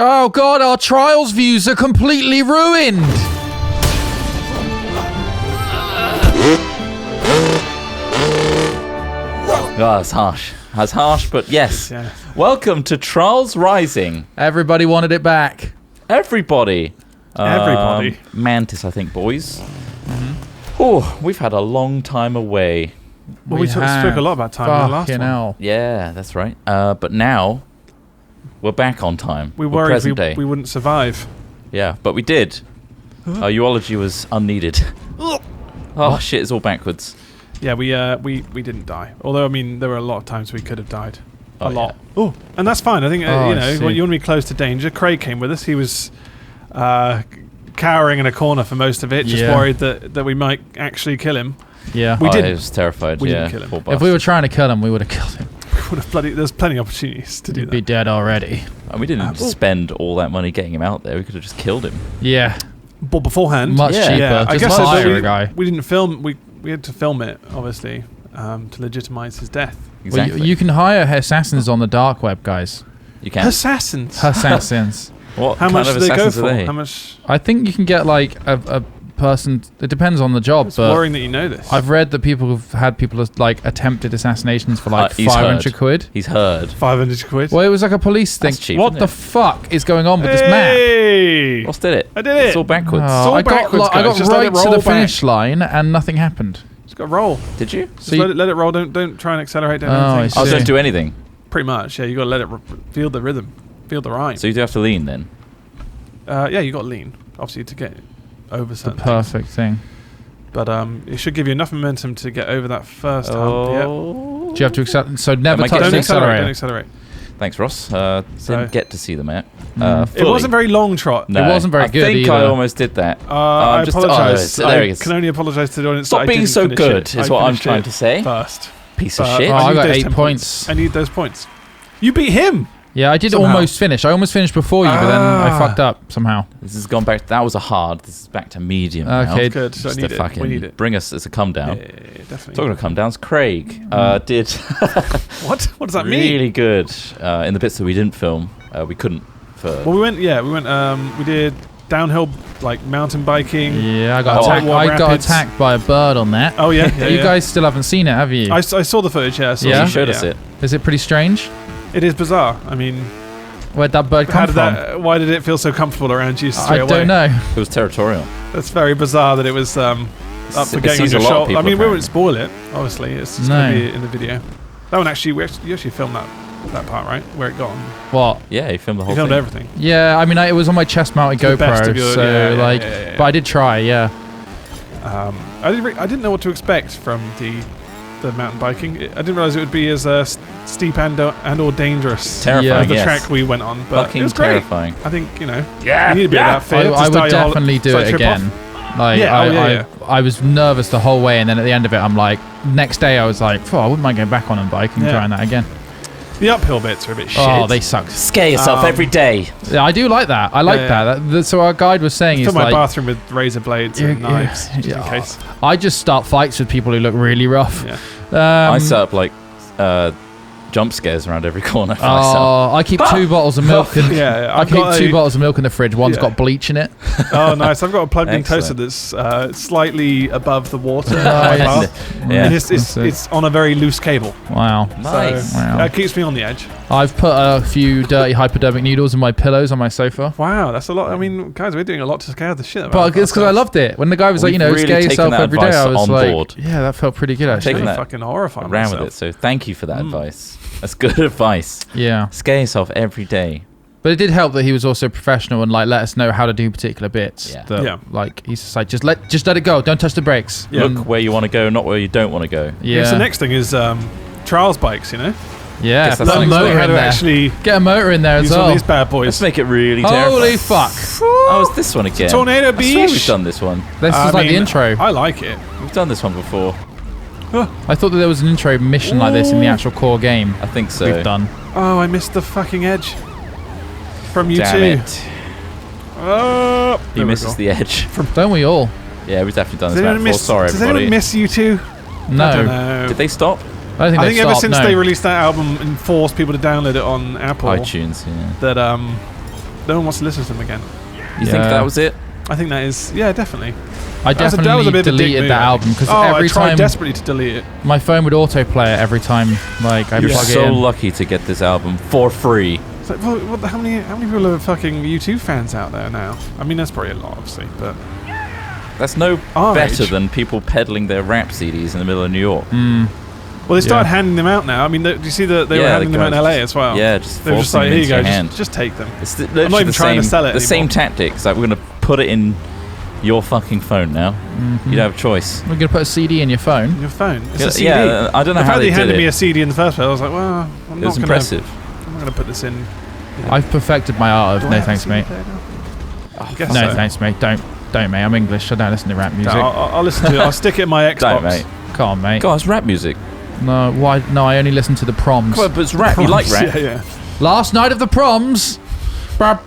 Oh God, our trials views are completely ruined. Oh, that's harsh. That's harsh, but yes. Yeah. Welcome to Trials Rising. Everybody wanted it back. Everybody. Everybody. Mantis, I think, boys. Oh, we've had a long time away. Well, we spoke a lot about time in the last one. Hell. Yeah, that's right. But now, we're back on time. We We're worried present day. we wouldn't survive. Yeah, but we did. Our eulogy was unneeded. Oh, shit, it's all backwards. Yeah, we didn't die. Although, I mean, there were a lot of times we could have died. Oh, A lot. Oh, and that's fine. I think, Oh, you I know, see. when you want to be close to danger. Craig came with us. He was cowering in a corner for most of it, just Yeah. worried that we might actually kill him. Yeah. We I didn't. was terrified. We yeah, didn't kill him. poor If we were bastard. trying to kill him, we would have killed him. There's plenty of opportunities to do He'd be that. dead already. And we didn't spend all that money getting him out there. We could have just killed him. Yeah. But beforehand, Much Yeah. cheaper. yeah, I Just guess so, but hire a guy. we didn't film. We had to film it, obviously, to legitimize his death. Well, Exactly. you can hire assassins on the dark web, guys. You can. Assassins. Assassins. What How kind much of do they go assassins for? are they? How much? I think you can get like a person. It depends on the job, It's but worrying that you know this. I've read that people have had people like attempted assassinations for like He's 500 heard. quid. He's heard. 500 quid. Well, it was like a police thing. That's cheap, What isn't the it? fuck is going on with this map? Hey! Ross did it. I did it. It's all backwards. Oh, all I got, backwards, I got guys. Just let right it to roll the back. finish line and nothing happened. Just got to roll. Did you? Just So you- let it roll. Don't try and accelerate. Don't Oh, do I anything. see. Oh, don't do anything. Pretty much. Yeah, you got to let it feel the rhythm, feel the rhyme. So you do have to lean then. Yeah, you got to lean, obviously, to get over The certain things. perfect thing. But it should give you enough momentum to get over that first hump. Yep. Oh. Do you have to accelerate? So never might touch get the Don't accelerate. accelerator. Don't accelerate. Thanks, Ross. So- Didn't get to see the map. Mm. It wasn't very long, Trot. No, It wasn't very good I think I either. almost did that. I just- apologise. there he I is. can only apologise to the audience. that Stop I being didn't so finish good, it. is I what I'm finished trying it to say. First. Piece of But shit. Oh, I need got those 8 10 points. I need those points. You beat him. Yeah, I did Somehow. almost finish. I almost finished before you, but then I Ah. fucked up somehow. This has gone back. That was a hard. This is back to medium. now. Okay. Good. So I Just need to it. fucking We need it. bring us as a come down. Yeah, definitely. Talking of come downs, Craig did What? What does that mean? really good in the bits that we didn't film. We couldn't for. Well, we went. We did downhill, like mountain biking. Yeah, I got Oh, attacked. whitewater I got rapids. attacked by a bird on that. Oh yeah. yeah You yeah. guys still haven't seen it, have you? I saw the footage. Yeah. I saw Yeah? the- You showed us it. Is it pretty strange? It is bizarre. I mean, Where'd that bird how come did from? that? Why did it feel so comfortable around you straight I away? don't know. It was territorial. That's very bizarre that it was up for It getting on seems your a lot of shoulder. I people mean, we apparently. won't spoil it. Obviously, it's just No. going to be in the video. That one actually, you actually filmed that part, right? Where it got on. What? Yeah, he filmed the You whole filmed thing. everything. Yeah, I mean, it was on my chest-mounted To the best GoPro, of your- so yeah, yeah, like, yeah, yeah, yeah. but I did try. Yeah. I didn't know what to expect from the mountain biking. I didn't realize it would be as steep and or dangerous Terrifying. as the yes. track we went on. But Fucking it was great. terrifying. I think you need a bit of that fear. to I would start your whole definitely do side it trip again. off. Like, Yeah, I was nervous the whole way, and then at the end of it, I'm like, next day, I was like, I wouldn't mind going back on a bike and Yeah. trying that again. The uphill bits are a bit shit. Oh, they sucked. Scare yourself every day. Yeah, I do like that. I like Yeah. that. So our guide was saying, Fill he's my like, bathroom with razor blades and Yeah, knives, just yeah. in case. I just start fights with people who look really rough. Yeah. I set up like jump scares around every corner for myself. Oh, I keep 2 bottles of milk. And Yeah, I I've keep got 2 a- bottles of milk in the fridge. One's Yeah. got bleach in it. Oh, nice. I've got a plugged-in toaster Excellent. that's slightly above the water. on my Nice. bath. Yeah. And it's That's it. on a very loose cable. Wow. Nice. So Wow. that keeps me on the edge. I've put a few dirty hypodermic needles in my pillows on my sofa. Wow, that's a lot. I mean, guys, we're doing a lot to scare the shit about But it's because I ourselves. loved it. When the guy was like, We've you know, really scare taken yourself that every day, advice I was on like, board. yeah, that felt pretty good actually. Taking I'm that fucking horrifying Ran myself. with it. So thank you for that advice. That's good advice. Yeah. Scare yourself every day. But it did help that he was also professional and like let us know how to do particular bits. Yeah. That, Yeah. Like he's just like, just let it go. Don't touch the brakes. Yeah. And- Look where you want to go, not where you don't want to go. yeah. Guess the next thing is trials bikes, you know? Yeah. Guess Put that's a something motor how in to there. actually Get a motor in there as use one of well. these bad boys. Let's make it really Holy terrifying. fuck. Oh, it's this one again. Tornado I swear beach. we've done this one. This is like the intro. I like it. We've done this one before. I thought that there was an intro mission like this in the actual core game. I think so. We've done. Oh, I missed the fucking edge. From you Damn too. it. Oh, He misses the edge. Don't we all? Yeah, we've definitely done Does this anyone map before. miss? Sorry, Does everybody. anyone miss you two? I don't No. know. Did they stop? I don't think I they've think ever stopped, since no. they released that album and forced people to download it on Apple, iTunes, yeah. that no one wants to listen to them again. You think that was it? I think that is, yeah, definitely. I that was a definitely bit of a dick deleted move, that I album think. because I every tried time desperately to delete it. my phone would autoplay it every time like I You're plug it so in. lucky to get this album for free. It's like, well, how many people are fucking U2 fans out there now? I mean, that's probably a lot, obviously, but That's no Our better age. than people peddling their rap CDs in the middle of New York. Mm. well, they started handing them out now. I mean, do you see that they were handing them out in LA as well? Yeah, just they were just forcing like, them here you into go, your hand. just take them. It's I'm not even trying to sell it The same anymore. tactics. Like, we're going to put it in your fucking phone now. Mm-hmm. You don't have a choice. We're gonna put a CD in your phone. Your phone. It's Yeah, a CD. yeah, I don't know the how fact they they did handed me it. a CD in the first place, I was like, well, It was impressive. I'm not going to put this in. I've perfected my art Do of I no have a thanks, CD mate. player now? I guess No so. thanks, mate. Don't, mate. I'm English. I don't listen to rap music. No, I'll listen to it. I'll stick it in my Xbox. Don't, mate. Come on, mate. God, it's rap music. No, why? No, I only listen to the proms. Come on, but it's rap. You like rap. Yeah. Last night of the proms. Like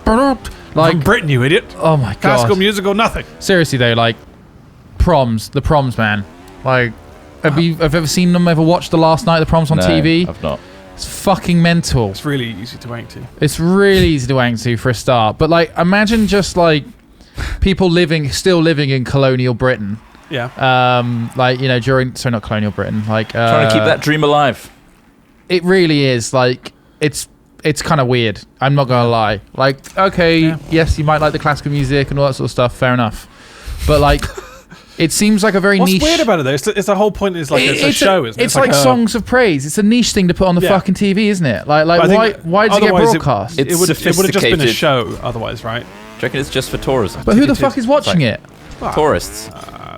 Like, Britain, you idiot. oh my Classical god. musical, nothing. Seriously though, like the proms, man. Like, have you ever seen them? Ever watched the last night of the proms on No, TV? I've not. It's fucking mental. It's really easy to wank to. It's really easy to wank to for a start. But like, imagine just like people still living in colonial Britain. Yeah. Like, you know, not colonial Britain. Like, Trying to keep that dream alive. It really is. Like, it's kind of weird. I'm not gonna lie. Like, okay, yes, you might like the classical music and all that sort of stuff. Fair enough. But like, it seems like a very What's niche. weird about it though? It's the whole point is like it's a show, isn't it? It's like a- songs of praise. It's a niche thing to put on the Yeah. fucking TV, isn't it? Like But I why think did it get otherwise broadcast? It's It would have just been a sophisticated. show otherwise, right? Do you reckon it's just for tourism? But who the TV fuck is watching it? Tourists.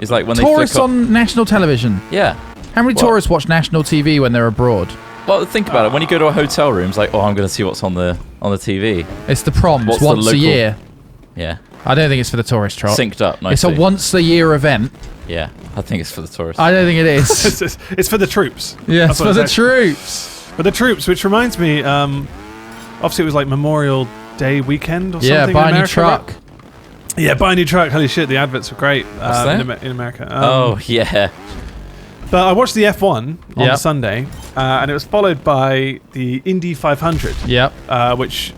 It's like when Tourists they flick on national television. Yeah. How many What? tourists watch national TV when they're abroad? Well, think about it. When you go to a hotel room, it's like, oh, I'm going to see what's on the TV. It's the proms What's the once a local- year. Yeah. I don't think it's for the tourist trot. Synced up It's nicely. a once a year event. Yeah. I think it's for the tourists. I don't think it is. It's for the troops. Yeah, it's That's what for the it's actually- troops. For the troops, which reminds me, obviously it was like Memorial Day weekend or Yeah, something. buy in a new America, truck. right? Yeah, buy a new truck. Holy shit, the adverts were great that? in America. Oh, yeah. But I watched the F1 on Yep. Sunday, and it was followed by the Indy 500, Yep. which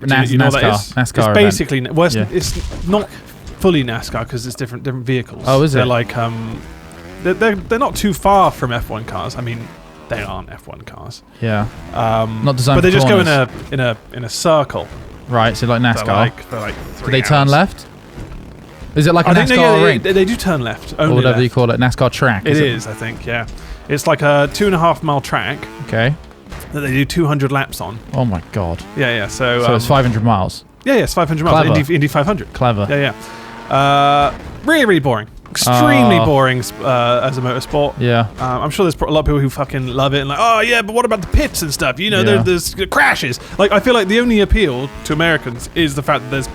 NAS- you know what that NASCAR. is? NASCAR It's event. basically well, Yeah. it's not fully NASCAR because it's different vehicles. Oh, is they're it? like they're not too far from F1 cars. I mean, they aren't F1 cars. Yeah. Not designed but they for just go in corners. a circle. Right, so like NASCAR. They're like Do they turn left? Is it like a I think NASCAR ring? they do turn left. Or Only whatever left. you call it, NASCAR track? It is, I think, yeah. It's like a 2.5 mile track Okay. that they do 200 laps on. Oh my god. Yeah. So, So it's 500 miles. Yeah, it's 500 miles. Clever. Indy 500. Clever. Yeah. Really, really boring. Extremely boring as a motorsport. Yeah. I'm sure there's a lot of people who fucking love it and like, oh yeah, but what about the pits and stuff? You know, Yeah. there's crashes. Like, I feel like the only appeal to Americans is the fact that there's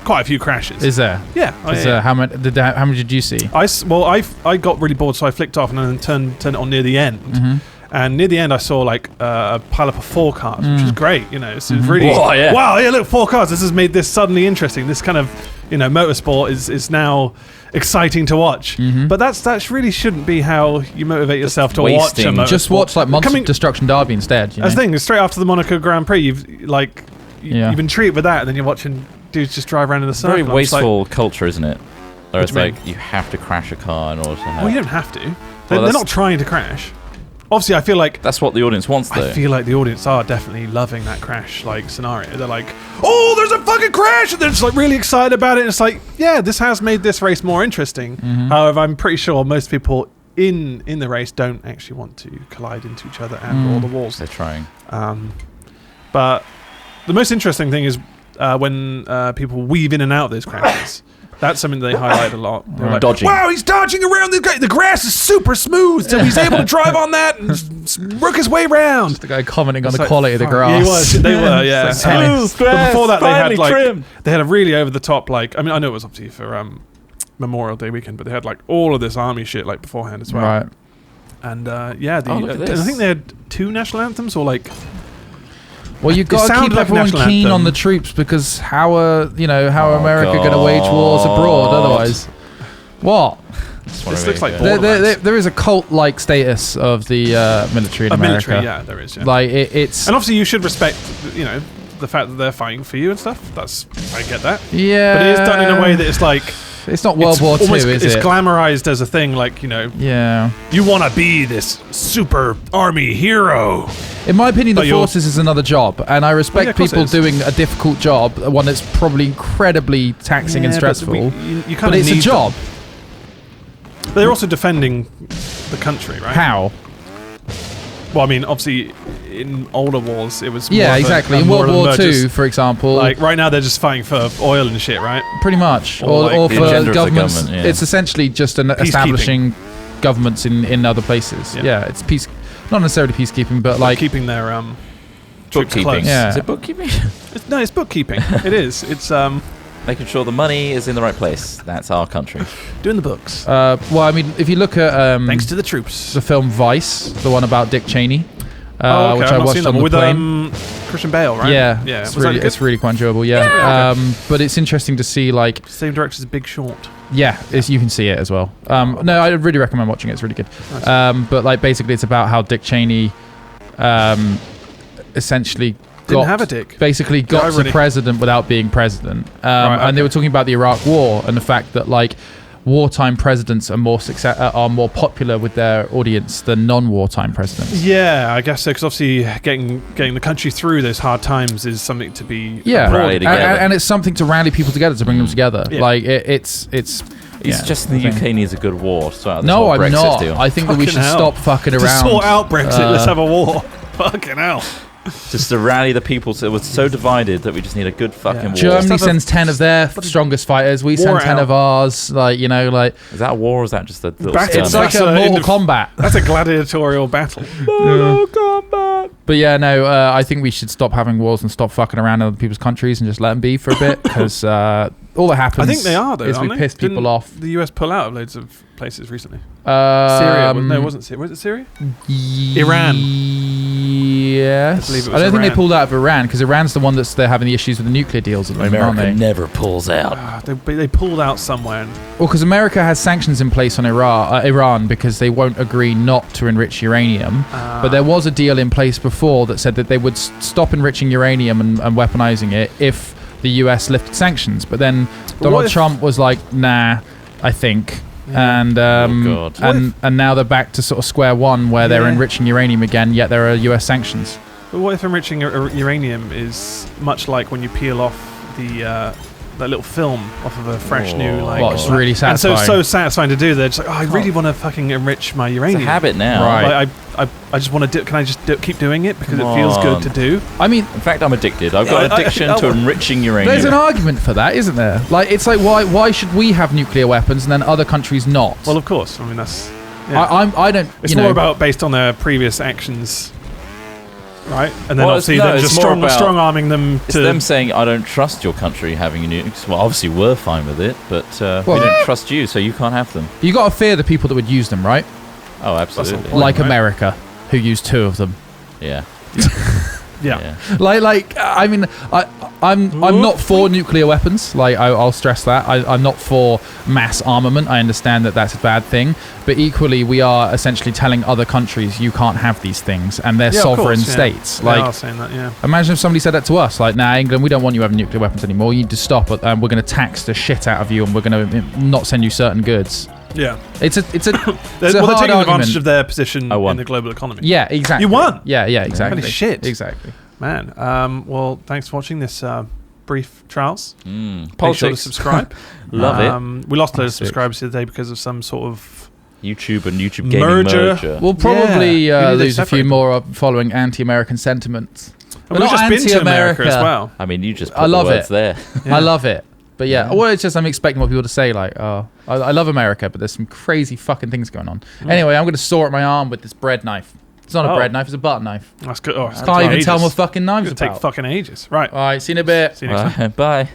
quite a few crashes. Is there? Yeah. Is there? How many did you see? I got really bored, so I flicked off and then turned it on near the end. Mm-hmm. And near the end, I saw like a pile up of 4 cars, which is great. You know, it's really Whoa, yeah. wow. Yeah, look, 4 cars. This has made this suddenly interesting. This kind of motorsport is now exciting to watch. Mm-hmm. But that really shouldn't be how you motivate yourself to watch a wasting- motorsport. Just watch like Monster Coming- Destruction Derby instead. You know? That's the thing. Straight after the Monaco Grand Prix, you've Yeah. been treated with that, and then you're watching dudes just drive around in the circle. Very I'm just like, wasteful culture, isn't it? Or it's do you mean? like you have to crash a car in order to have. well, you don't have to. They're that's- not trying to crash. Obviously, I feel like That's what the audience wants, though. I feel like the audience are definitely loving that crash like scenario. They're like, "Oh, there's a fucking crash!" and they're just like really excited about it. And it's like, yeah, this has made this race more interesting. However, I'm pretty sure most people in the race don't actually want to collide into each other and all the walls. They're trying. But the most interesting thing is when people weave in and out of those crashes. That's something they highlight a lot. They're like, Dodging. wow, he's dodging around the grass is super smooth, so he's able to drive on that and work his way around. The guy commenting on It's the like, quality of the fuck. grass. Yeah, he was. They were, yeah. It's like, Smooth But grass, before that, finally they had a really over the top, like, I mean, I know it was obviously for Memorial Day weekend, but they had like all of this army shit like beforehand as well. Right. And look at I this. think they had 2 national anthems or like. Well, you've It got to sounded keep like a everyone national keen on anthem. the troops because how are Oh, America going to wage wars abroad God. otherwise? What? This looks like There is a cult-like status of the military in a America. military, yeah, there is. Yeah. Like it's And obviously, you should respect, the fact that they're fighting for you and stuff. I get that. Yeah. But it is done in a way that it's like it's not World War II, is it? It's glamorized as a thing, like, you know. Yeah. You want to be this super army hero. In my opinion, the forces is another job, and I respect people doing a difficult job, one that's probably incredibly taxing and stressful. But it's a job. But they're also defending the country, right? How? Well, I mean, obviously, in older wars, it was exactly. In World War II, for example, like right now, they're just fighting for oil and shit, right? Pretty much, or for governments. It's essentially just establishing governments in other places. Yeah, it's peace, not necessarily peacekeeping, but like keeping their bookkeeping. Yeah. Is it bookkeeping? It's bookkeeping. It is. It's making sure the money is in the right place. That's our country. Doing the books. Well, I mean, if you look at thanks to the troops, the film Vice, the one about Dick Cheney, which I watched on the with plane. Christian Bale, right? Yeah, yeah. It's really quite enjoyable. Yeah, but it's interesting to see like same director as Big Short. Yeah, you can see it as well. No, I really recommend watching it. It's really good. Nice. But like basically, it's about how Dick Cheney, essentially. Didn't have a dick. Basically got to president without being president. And they were talking about the Iraq War and the fact that like wartime presidents are more popular with their audience than non-wartime presidents. Yeah, I guess so, because obviously getting the country through those hard times is something to be rally together. And it's something to rally people together, to bring them together. Yeah. Like it's just the UK needs a good war. No, I'm not. I think that we should stop fucking around. To sort out Brexit, let's have a war. Fucking hell. Just to rally the people, so we're so divided that we just need a good fucking war. Germany sends 10 of their strongest fighters. We send 10 of ours. Like, you know, like is that a war or is that just a little it's like a Mortal Kombat. That's a gladiatorial battle. Mortal Kombat. But yeah, no, I think we should stop having wars and stop fucking around in other people's countries and just let them be for a bit, because all that happens. I think they are, though, is we piss people off. The US pull out of loads of places recently. Syria? No, it wasn't Syria. Was it Syria? Iran. Yes. I don't think they pulled out of Iran, because Iran's the one they're having the issues with the nuclear deals at the moment, aren't they? America never pulls out. They pulled out somewhere. Well, because America has sanctions in place on Iran because they won't agree not to enrich uranium. But there was a deal in place before that said that they would stop enriching uranium and weaponizing it if the US lifted sanctions. But then Donald Trump was like, nah, I think. Yeah. And now they're back to sort of square one, where they're enriching uranium again, yet there are US sanctions. But what if enriching uranium is much like when you peel off that little film off of a fresh new like? Well, it's really satisfying. And so satisfying to do. They're just like, I really want to fucking enrich my uranium. It's a habit now. Right. Like, I just want to do. Can I just keep doing it because it feels good to do? I mean, in fact, I'm addicted. I've got addiction to enriching uranium. There's an argument for that, isn't there? Like, it's like why should we have nuclear weapons and then other countries not? Well, of course. I mean, that's. Yeah. I don't. It's more about based on their previous actions. Right, and then obviously just strong arming them. It's them saying, "I don't trust your country having nukes." Well, obviously we're fine with it, but we don't trust you, so you can't have them. You got to fear the people that would use them, right? Oh, absolutely. Like America, who used 2 of them. Yeah. Yeah. I mean, I'm not for nuclear weapons. Like, I'll stress that. I'm not for mass armament. I understand that that's a bad thing, but equally, we are essentially telling other countries you can't have these things, and they're sovereign states. Like, they are saying that. Yeah. Imagine if somebody said that to us. Like, nah, England, we don't want you having nuclear weapons anymore. You need to stop it, and we're going to tax the shit out of you, and we're going to not send you certain goods. Yeah, it's a they're taking advantage of their position in the global economy. Yeah, exactly. You won. Yeah, exactly. Holy shit. Exactly. Man, well, thanks for watching this brief trials. Make sure to subscribe. Love it. We lost those subscribers the other day because of some sort of YouTube and YouTube gaming merger. We'll probably lose a few more following anti-American sentiments. And we've just been to America as well. I mean, you just put the words there. I love it. But well, it's just I'm expecting more people to say like, oh, I love America, but there's some crazy fucking things going on. Anyway, I'm going to saw at my arm with this bread knife. It's not a bread knife, it's a butter knife. That's good. I can't even tell what fucking knives it's going to take fucking ages. Right. All right, see you in a bit. See you next time. Bye.